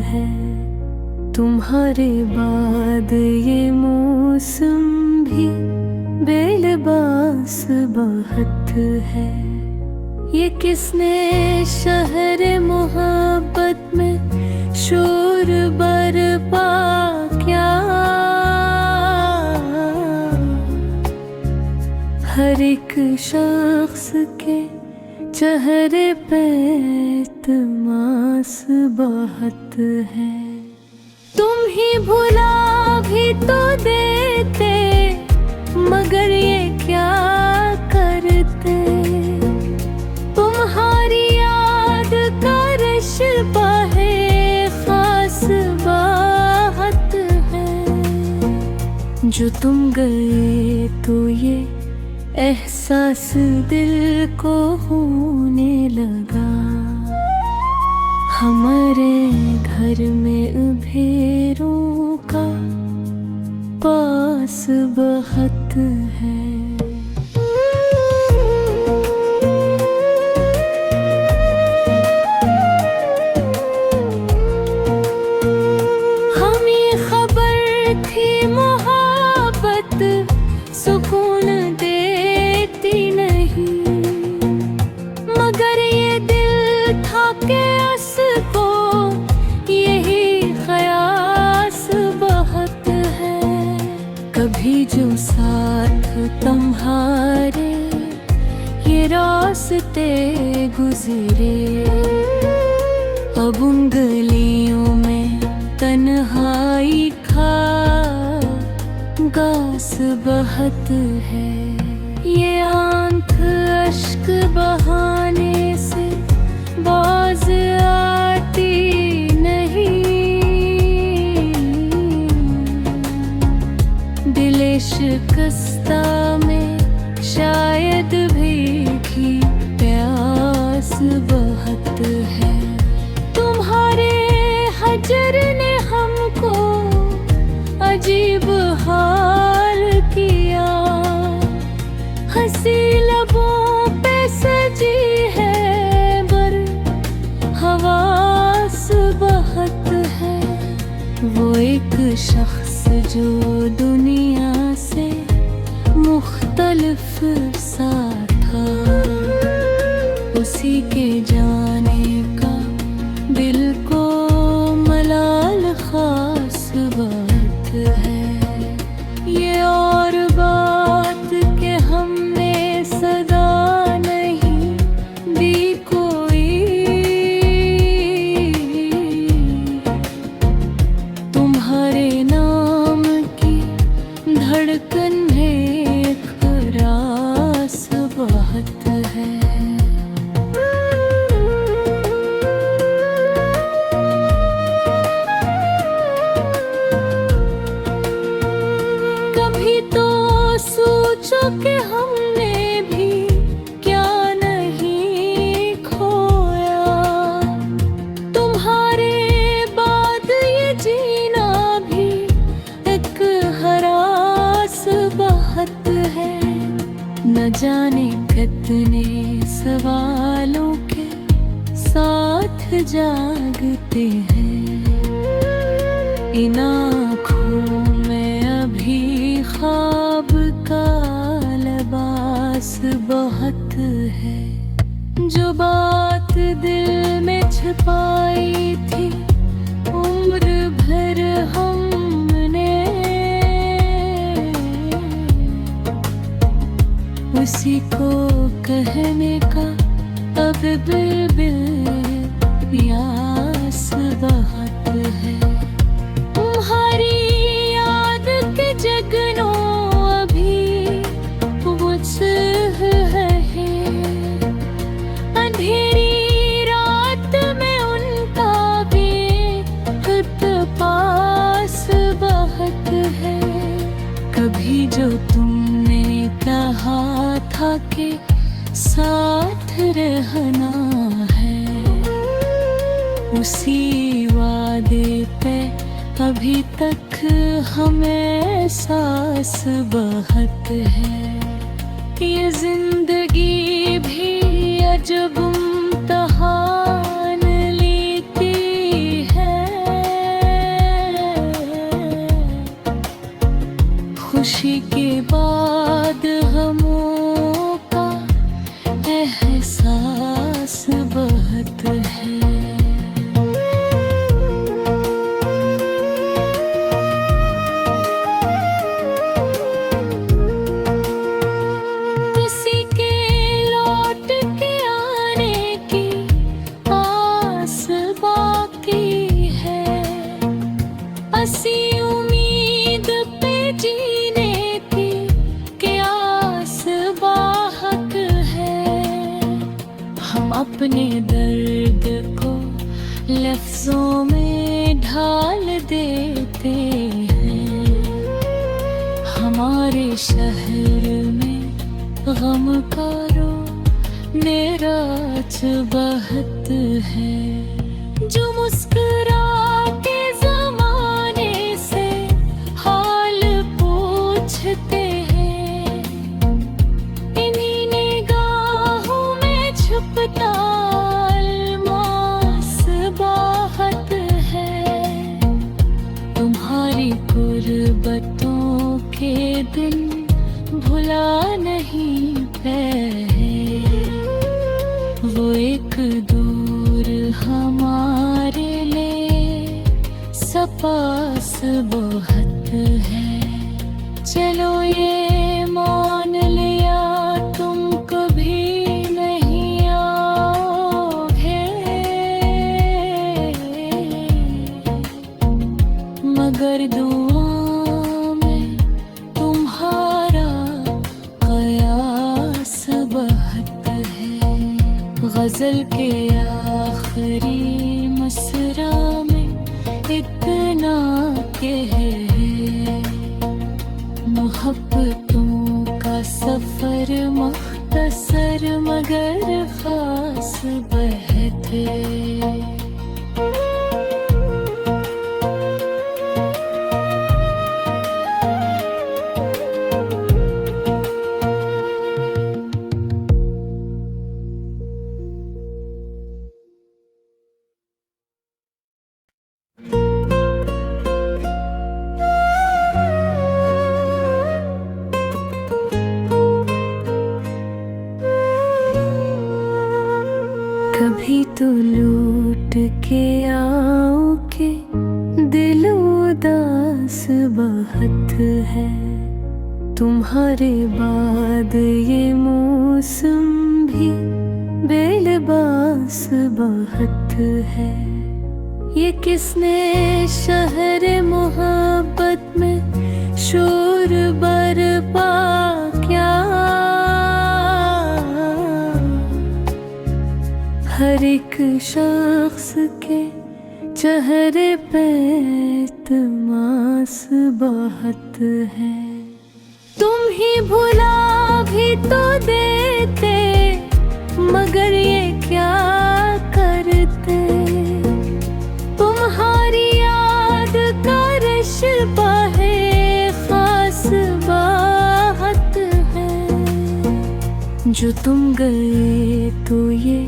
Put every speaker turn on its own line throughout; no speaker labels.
है। तुम्हारे बाद ये मौसम भी बेलबास बहुत है। ये किसने शहर मोहब्बत में शोर बरपा क्या। हर एक शख्स के चेहरे पे तमास बहुत है। तुम ही भुला भी तो देते, मगर ये क्या करते। तुम्हारी याद का रशबा है, खास बात है। जो तुम गए तो ये एहसास दिल को होने लगा। हमारे घर में अंधेरों का पास बहुत है। हमें खबर थी मोहब्बत सुकून देती नहीं, मगर ये दिल था के उसको यही ख्यास बहुत है। कभी जो साथ तुम्हारे ये रास्ते गुजरे, अब उन गलियों में तन्हाई का गास बहुत है। ये आंख अश्क बहाने से बाज आती नहीं, दिल शिकस्ता में शायद भीगी प्यास बहुत है। तुम्हारे हजर ने हमको अजीब हाल किया, हंसी लबों पे सजी है बर हवास बहुत है। वो एक शख्स जो दुनिया से मुख्तलिफ सा था, उसी के जाने का दिल को मलाल खास बात है। ये और बात के हमने सदा नहीं दी कोई, तुम्हारे नाम की धड़कन में खरास बहुत है। कभी तो सोचो कि हमने भी क्या नहीं खोया। तुम्हारे बाद ये जीना भी एक हरास बहुत है। न जाने कितने सवालों के साथ जागते हैं, इन आँखों में अभी ख्वाब का लिबास बहुत है। जो बात दिल में छिपाई थी उम्र भर हमने, उसी को कहने का अब प्यास बहुत है। तुम्हारी याद के जगनों अभी मुझसे है, अंधेरी रात में उनका भी पास बहुत है। कभी जो तुमने कहा था कि साथ रहना है, उसी वादे पे अभी तक हमें एहसास बहुत है। ये जिंदगी भी अजब इम्तिहान लेती है, बहत है। किसी के लौट के आने की आस बाकी है, असी उम्मीद पे जीने की आस बाहक है। हम अपने दर्द को लफ्जों में ढाल देते हैं, हमारे शहर में गम का रो निराज बहत है। जो मुस्कुरा के जमाने से हाल पूछते हैं, इन्हीं निगाहों में छुपता अल्मास बाहत है। तुम्हारी गुर्बतों के दिन भुला नहीं पे, वो एक दूर हमारे लिए सपास बहुत है। चलो ये मान लिया तुम कभी नहीं आओगे, मगर दुआ में तुम्हारा कयास बहत है। गजल के आखिरी मसरा में इतना कह है, मोहब्बतों का सफर मुख्तसर मगर खास बहत है। कभी तो लूट के आओ के दिल उदास बहुत है, तुम्हारे बाद ये मौसम भी बेलबास बहुत है। ये किसने शहर मोहब्बत में शोर बरपा क्या, हर एक शख्स के चेहरे पे तमास बहुत है। तुम ही भुला भी तो देते, मगर ये क्या करते, तुम्हारी याद का रिश्ता है खास बात है। जो तुम गए तो ये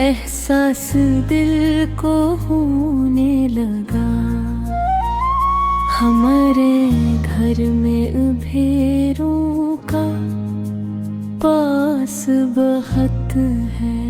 एहसास दिल को होने लगा, हमारे घर में उभेरों का पास बहुत है।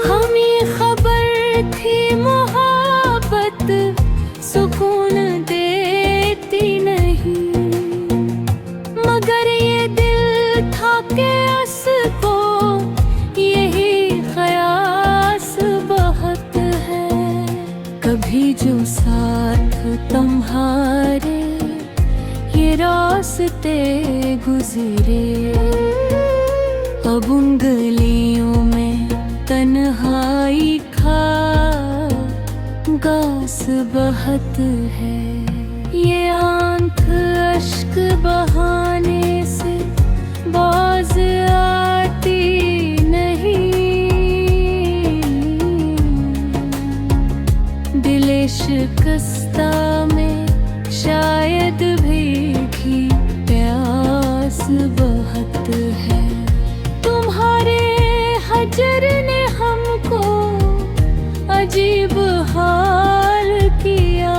हमें खबर थी मोहब्बत सुकून देती नहीं, मगर ये दिल था के उसको यही ख्यास बहुत है। कभी जो साथ तुम्हारे ये रास्ते गुजरे, अब उन गलियों में तन्हाई खा गास बहुत है। ये आंख अश्क बहाने से बाज आती नहीं, दिल शिकस्ता में शायद भीगी प्यास बहुत है। तुम्हारे हजर ने हमको अजीब हाल किया,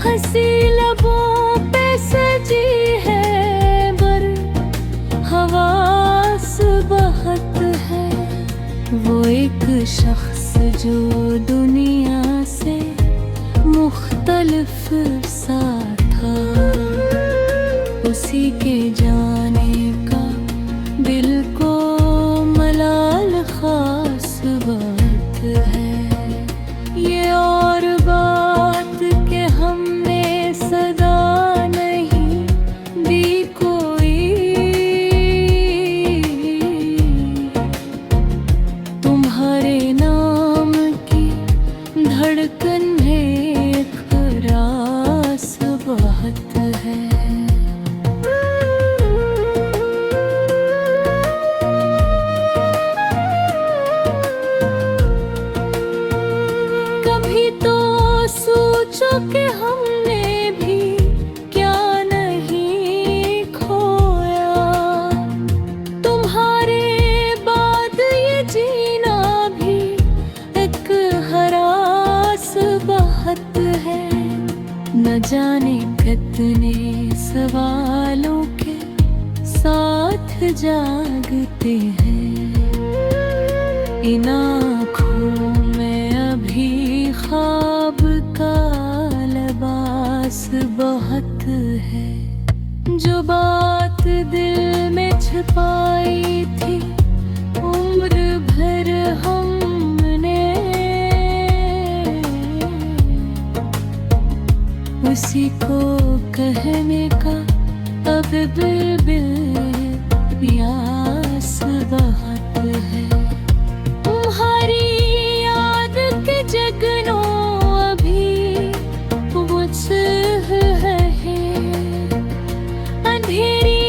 हंसी लबों पे सजी है बर हवास बहत है। वो एक शख्स जो दुनिया से मुख्तलिफ सा था, उसी के जाने का दिल को मलाल खास बात है। ये और बात के हमने सदा नहीं दी कोई, तुम्हारे नाम की धड़कन एक रास बात है। कभी तो सोचो कि हमने भी क्या नहीं खोया, तुम्हारे बाद ये जीना भी एक हरास बात है। न जाने कितने सवालों के साथ जागते हैं, इन आँखों में अभी ख्वाब का लिबास बहुत है। जो बात दिल में छिपाई थी उम्र भर हमने, उसी को कहने का अब बिल प्यास बहुत है। तुम्हारी याद के जगनो अभी मुझसे है, अंधेरी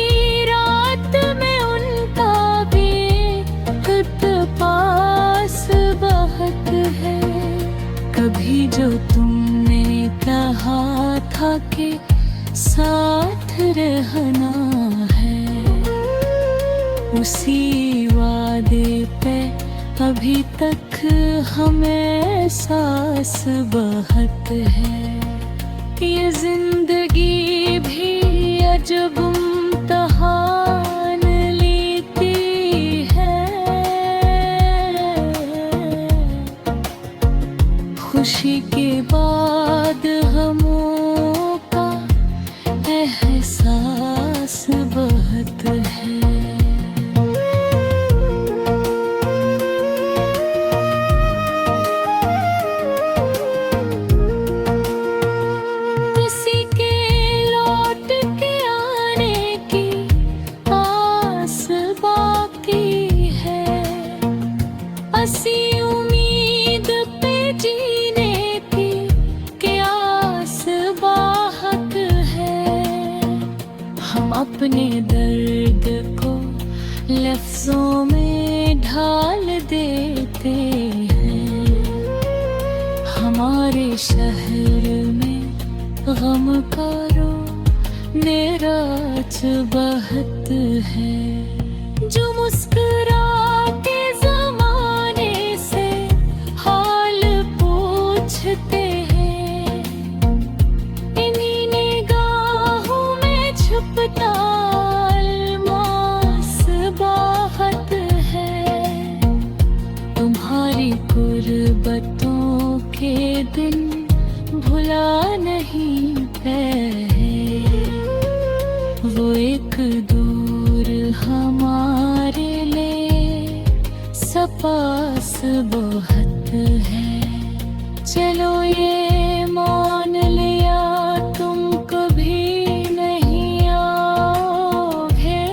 रात में उनका भी पास बहुत है। कभी जो तुमने कहा था कि साथ रहना है, उसी वादे पे अभी तक हमें एहसास बहुत है। ये जिंदगी भी अजब इम्तिहान लेती है, खुशी के बाद गमों का एहसास बहुत है। हंसी उम्मीद पे जीने की क्या आस बाहक है। हम अपने दर्द को लफ्जों में ढाल देते हैं, हमारे शहर में गम का नेराज बहुत है। जो मुस्कुरा के जमाने से हाल पूछते हैं, इन्हीं निगाहों में छुपता अल्मास बहुत है। तुम्हारी गुर्बतों के दिन भुला नहीं पाए, वो एक दूर हमारे लिए सपास बहुत है। चलो ये मान लिया तुम कभी नहीं आओगे,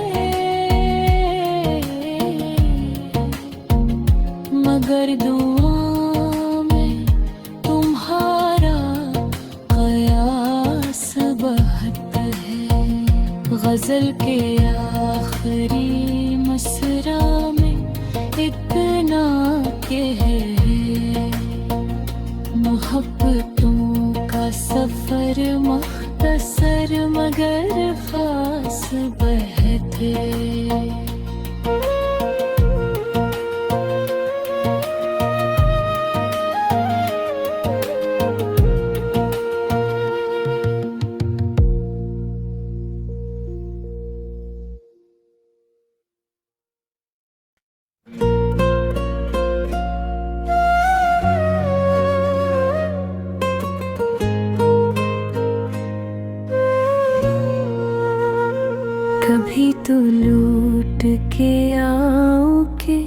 मगर दुआ में तुम्हारा कयास बहुत है। गजल के आखिरी मसरा में इतना के है, मोहब्बतों का सफर मुख्तसर मगर खास बहते। भी तो लूट के आओ के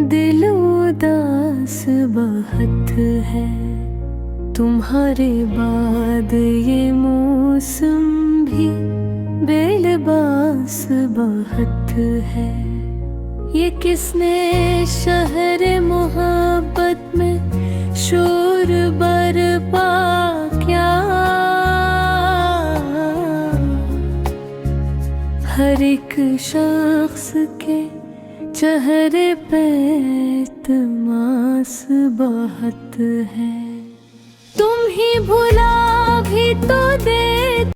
दिल उदास बहुत है। तुम्हारे बाद ये मौसम भी बेलबास बहुत है। ये किसने शहर मोहब्बत में शोर बरपा क्या, हर एक शख्स के चेहरे पे तमास बहुत है। तुम ही भुला भी तो दे